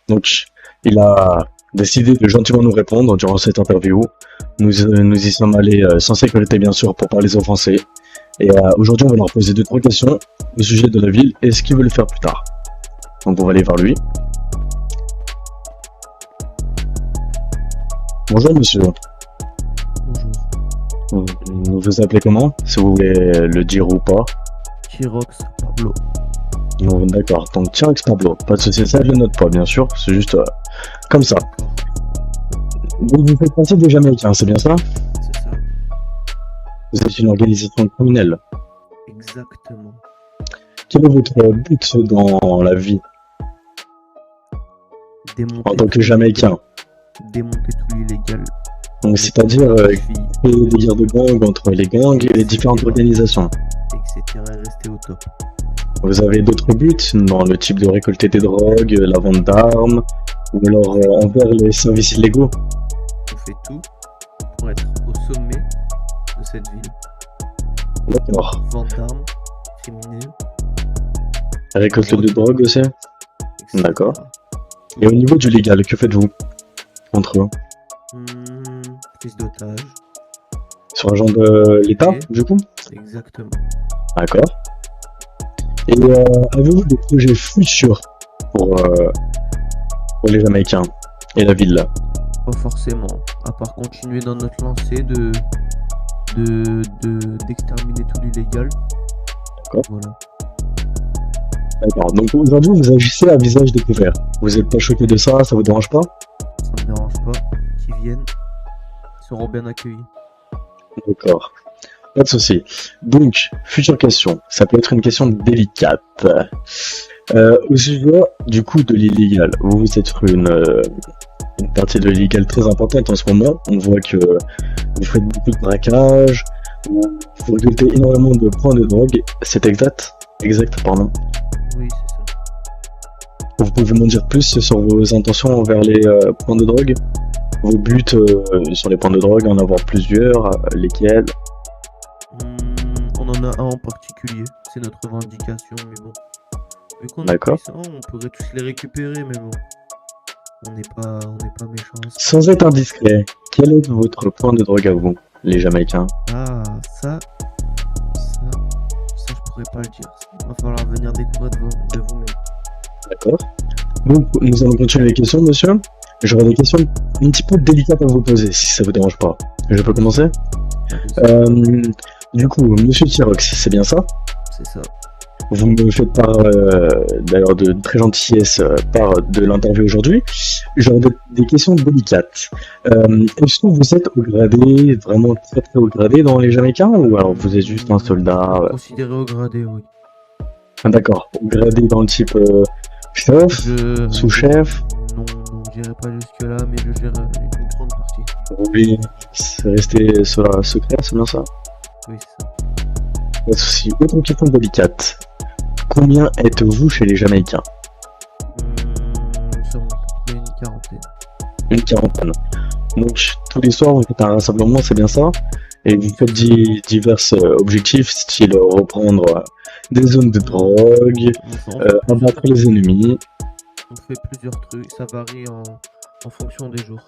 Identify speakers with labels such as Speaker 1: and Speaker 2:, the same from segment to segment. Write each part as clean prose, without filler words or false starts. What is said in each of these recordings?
Speaker 1: Donc, il a décidé de gentiment nous répondre durant cette interview. Nous y sommes allés sans sécurité, bien sûr, pour pas les offenser. Et aujourd'hui, on va leur poser 2-3 questions au sujet de la ville et ce qu'ils veulent faire plus tard. Donc, on va aller vers lui. Bonjour, monsieur.
Speaker 2: Bonjour.
Speaker 1: Vous vous appelez comment? Si vous voulez le dire ou pas.
Speaker 2: Chirox Pablo.
Speaker 1: Non, d'accord. Donc, T-Rex Pablo. Pas de soucis, ça je le note pas, bien sûr. C'est juste comme ça. Donc, vous faites passer des Jamaïcains, c'est bien ça?
Speaker 2: C'est ça.
Speaker 1: Vous êtes une organisation criminelle.
Speaker 2: Exactement.
Speaker 1: Quel est votre but dans la vie en tant que Jamaïcain?
Speaker 2: Démonter tout l'illégal.
Speaker 1: Donc, c'est-à-dire créer des guerres de gangs entre les gangs et les différentes organisations.
Speaker 2: Etc. Et rester au top.
Speaker 1: Vous avez d'autres buts dans le type de récolter des drogues, la vente d'armes, ou alors envers les services illégaux?
Speaker 2: On fait tout pour être au sommet de cette ville.
Speaker 1: D'accord.
Speaker 2: Vente d'armes, criminels.
Speaker 1: Récolte de drogue aussi?
Speaker 2: etc.
Speaker 1: D'accord. Et au niveau du légal, que faites-vous entre eux?
Speaker 2: Prise d'otage.
Speaker 1: Sur agent de l'État,
Speaker 2: Ok.
Speaker 1: du coup?
Speaker 2: Exactement.
Speaker 1: D'accord. Et avez-vous des projets futurs pour les Jamaïcains et la ville là?
Speaker 2: Pas forcément. À part continuer dans notre lancée d'exterminer tout l'illégal.
Speaker 1: D'accord.
Speaker 2: Voilà.
Speaker 1: D'accord. Donc aujourd'hui, vous agissez à visage découvert. Vous êtes pas choqué de ça? Ça vous dérange pas?
Speaker 2: Ça me dérange pas. Qu'ils viennent. Ils seront bien accueillis.
Speaker 1: D'accord. Pas de souci. Donc, future question. Ça peut être une question délicate. Au sujet du coup de l'illégal, vous êtes sur une partie de l'illégal très importante en ce moment. On voit que vous faites beaucoup de braquages, vous récoltez énormément de points de drogue. C'est exact? Exact, pardon.
Speaker 2: Oui, c'est ça.
Speaker 1: Vous pouvez m'en dire plus sur vos intentions envers les points de drogue? Vos buts sur les points de drogue, en avoir plusieurs, lesquels?
Speaker 2: On en a un en particulier. C'est notre revendication, mais bon. Vu qu'on est
Speaker 1: D'accord.
Speaker 2: puissant, on pourrait tous les récupérer, mais bon. On n'est pas méchants.
Speaker 1: Sans être indiscret, quel est votre point de drogue à vous, les Jamaïcains?
Speaker 2: Ah, ça, je pourrais pas le dire. Il va falloir venir découvrir de vous-même.
Speaker 1: D'accord. Donc, nous allons continuer les questions, monsieur. J'aurai des questions un petit peu délicates à vous poser, si ça vous dérange pas. Je peux commencer? Du coup, monsieur T-Rex, c'est bien ça?
Speaker 2: C'est ça.
Speaker 1: Vous me faites part, d'ailleurs, de très gentillesse part de l'interview aujourd'hui. J'aurai des questions délicates. Est-ce que vous êtes au gradé, vraiment très très au gradé dans les Jamaïcains, ou alors vous êtes juste un soldat?
Speaker 2: Considéré au gradé, oui.
Speaker 1: Ah, d'accord. Au gradé dans le type chef, sous-chef?
Speaker 2: Non, j'irai pas jusque-là, mais je gère une grande partie.
Speaker 1: Vous voulez rester sur la secret, c'est bien ça?
Speaker 2: Oui, c'est ça.
Speaker 1: Pas de souci. Autre question délicate. Combien êtes-vous chez les Jamaïcains?
Speaker 2: Nous sommes à peu près une quarantaine.
Speaker 1: Une quarantaine. Donc, tous les soirs, vous faites un rassemblement, c'est bien ça? Et vous faites divers objectifs, style reprendre des zones de drogue, abattre les ennemis.
Speaker 2: On fait plusieurs trucs, ça varie en fonction des jours.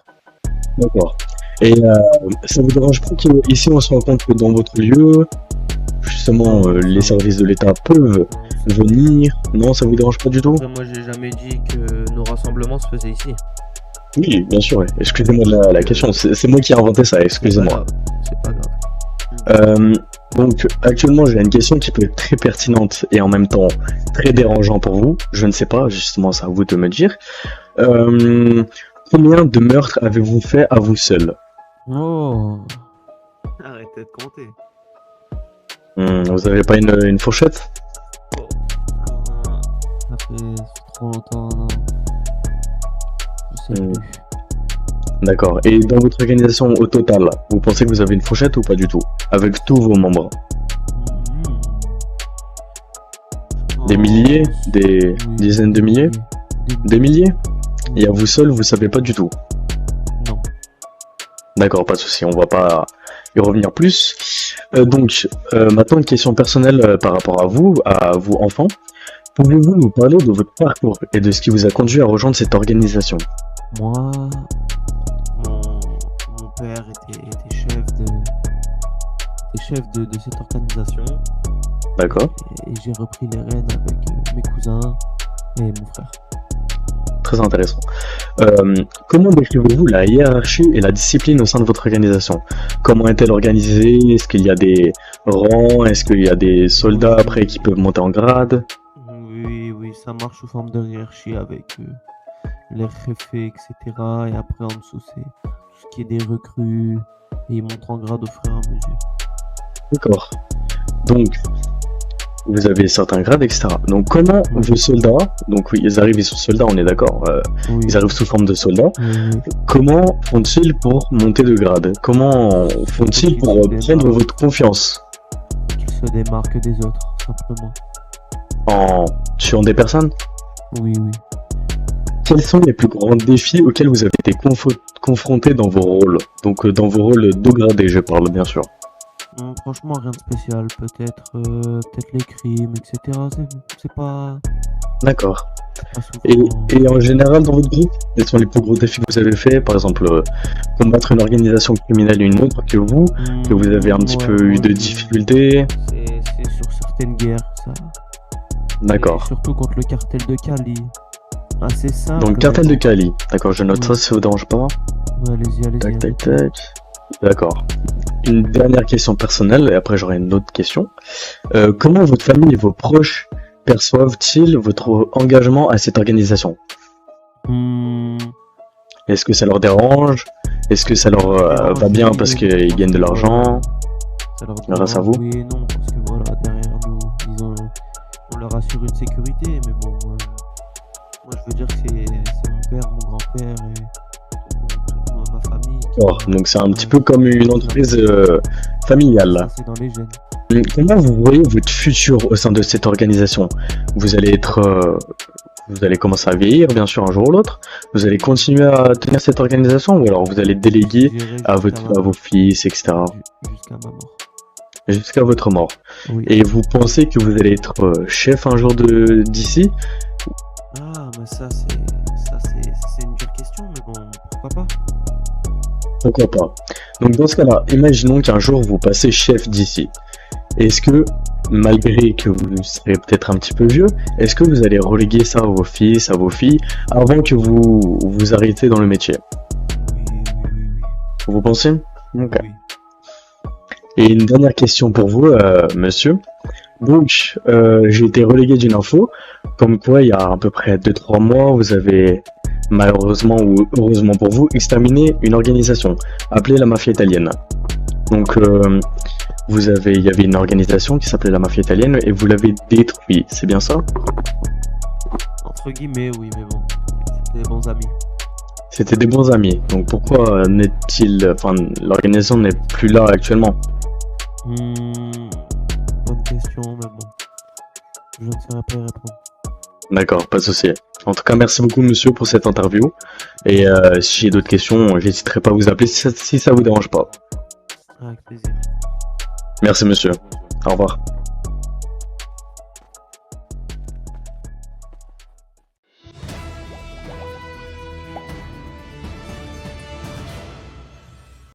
Speaker 1: D'accord. Et ça vous dérange pas qu'ici on se rend compte que dans votre lieu, justement, les services de l'État peuvent venir? Non, ça vous dérange pas du tout?
Speaker 2: Après, moi, j'ai jamais dit que nos rassemblements se faisaient ici.
Speaker 1: Oui, bien sûr, ouais. Excusez-moi de la question, c'est moi qui ai inventé ça, excusez-moi.
Speaker 2: C'est pas grave.
Speaker 1: Donc, actuellement, j'ai une question qui peut être très pertinente et en même temps très dérangeante pour vous. Je ne sais pas, justement, c'est à vous de me dire. Combien de meurtres avez-vous fait à vous seul?
Speaker 2: Oh. Arrêtez de compter.
Speaker 1: Vous avez pas une fourchette?
Speaker 2: Ça fait trop longtemps, non. Je sais plus.
Speaker 1: D'accord. Et dans votre organisation au total, vous pensez que vous avez une fourchette ou pas du tout? Avec tous vos membres? Des milliers? Des dizaines de milliers? Des milliers? Et à vous seul, vous savez pas du tout?
Speaker 2: Non.
Speaker 1: D'accord, pas de souci, on va pas y revenir plus. Donc, maintenant une question personnelle par rapport à vous enfants. Pouvez-vous nous parler de votre parcours et de ce qui vous a conduit à rejoindre cette organisation?
Speaker 2: Moi, mon père était chef de cette organisation
Speaker 1: D'accord,
Speaker 2: et j'ai repris les rênes avec mes cousins et mon frère.
Speaker 1: très intéressant. Comment décrivez-vous la hiérarchie et la discipline au sein de votre organisation? Comment est-elle organisée? Est-ce qu'il y a des rangs? Est-ce qu'il y a des soldats après qui peuvent monter en grade?
Speaker 2: Oui, oui, ça marche sous forme de hiérarchie avec les préfets, etc. Et après, en dessous, c'est tout ce qui est des recrues. Et ils montent en grade au fur et à mesure.
Speaker 1: D'accord. Donc, vous avez certains grades, etc. Donc, comment vos soldats, donc oui, ils sont soldats, on est d'accord,
Speaker 2: Oui,
Speaker 1: ils arrivent sous forme de soldats.
Speaker 2: oui, oui.
Speaker 1: Comment font-ils pour monter de grade? Comment font-ils pour prendre votre confiance
Speaker 2: Qu'ils se démarquent des autres, simplement.
Speaker 1: en tuant des personnes?
Speaker 2: Oui, oui.
Speaker 1: Quels sont les plus grands défis auxquels vous avez été confrontés dans vos rôles? Donc, dans vos rôles de gradés, je parle bien sûr.
Speaker 2: Franchement, rien de spécial. Peut-être les crimes, etc. C'est pas
Speaker 1: D'accord.
Speaker 2: souvent.
Speaker 1: Et en général, dans votre groupe, quels sont les plus gros défis que vous avez fait? Par exemple, combattre une organisation criminelle et une autre que vous avez un petit peu eu de difficultés.
Speaker 2: C'est sur certaines guerres, ça.
Speaker 1: D'accord.
Speaker 2: Et surtout contre le cartel de Cali. Assez simple.
Speaker 1: Donc, cartel
Speaker 2: mais
Speaker 1: de Cali. D'accord, je note ça
Speaker 2: Oui.
Speaker 1: si ça vous dérange pas.
Speaker 2: bon. Ouais, allez-y.
Speaker 1: Tac, tac, tac. D'accord. Une dernière question personnelle, et après j'aurai une autre question. Comment votre famille et vos proches perçoivent-ils votre engagement à cette organisation?
Speaker 2: Hmm,
Speaker 1: Est-ce que ça leur dérange? Est-ce que ça leur va bien parce qu'ils gagnent de l'argent?
Speaker 2: Ça leur
Speaker 1: Grâce à
Speaker 2: dérange,
Speaker 1: vous?
Speaker 2: oui et non, parce que voilà, derrière nous, on leur assure une sécurité, mais bon, moi je veux dire que c'est mon père, mon grand-père et toute ma famille
Speaker 1: D'accord, donc c'est un petit peu comme une entreprise familiale là.
Speaker 2: Ça, c'est dans les gènes.
Speaker 1: Comment vous voyez votre futur au sein de cette organisation? Vous allez vous allez commencer à vieillir, bien sûr, un jour ou l'autre. Vous allez continuer à tenir cette organisation ou alors vous allez déléguer
Speaker 2: J'irai
Speaker 1: à
Speaker 2: jusqu'à ma
Speaker 1: vos
Speaker 2: mort.
Speaker 1: fils, etc.
Speaker 2: Jusqu'à ma mort.
Speaker 1: Jusqu'à votre mort.
Speaker 2: Oui.
Speaker 1: Et vous pensez que vous allez être chef un jour d'ici?
Speaker 2: Ah, mais ça c'est une dure question, mais bon, pourquoi pas?
Speaker 1: Pourquoi pas? Donc dans ce cas-là, imaginons qu'un jour vous passez chef d'ici. Est-ce que, malgré que vous serez peut-être un petit peu vieux, est-ce que vous allez reléguer ça à vos fils, à vos filles, avant que vous arrêtez dans le métier?
Speaker 2: Oui.
Speaker 1: Vous pensez? Ok.
Speaker 2: Oui.
Speaker 1: Et une dernière question pour vous, monsieur. Donc, j'ai été relégué d'une info, comme quoi il y a à peu près 2-3 mois, vous avez malheureusement ou heureusement pour vous exterminé une organisation appelée la mafia italienne. Donc, il y avait une organisation qui s'appelait la mafia italienne et vous l'avez détruit, c'est bien ça?
Speaker 2: Entre guillemets, oui, mais bon, c'était des bons amis.
Speaker 1: C'était des bons amis. Donc pourquoi l'organisation n'est plus là actuellement?
Speaker 2: Bonne question, mais bon, je ne saurais pas y répondre.
Speaker 1: D'accord, pas de souci. En tout cas, merci beaucoup, monsieur, pour cette interview. Et si j'ai d'autres questions, j'hésiterai pas à vous appeler si ça vous dérange pas.
Speaker 2: Avec plaisir.
Speaker 1: Merci, monsieur. Au revoir.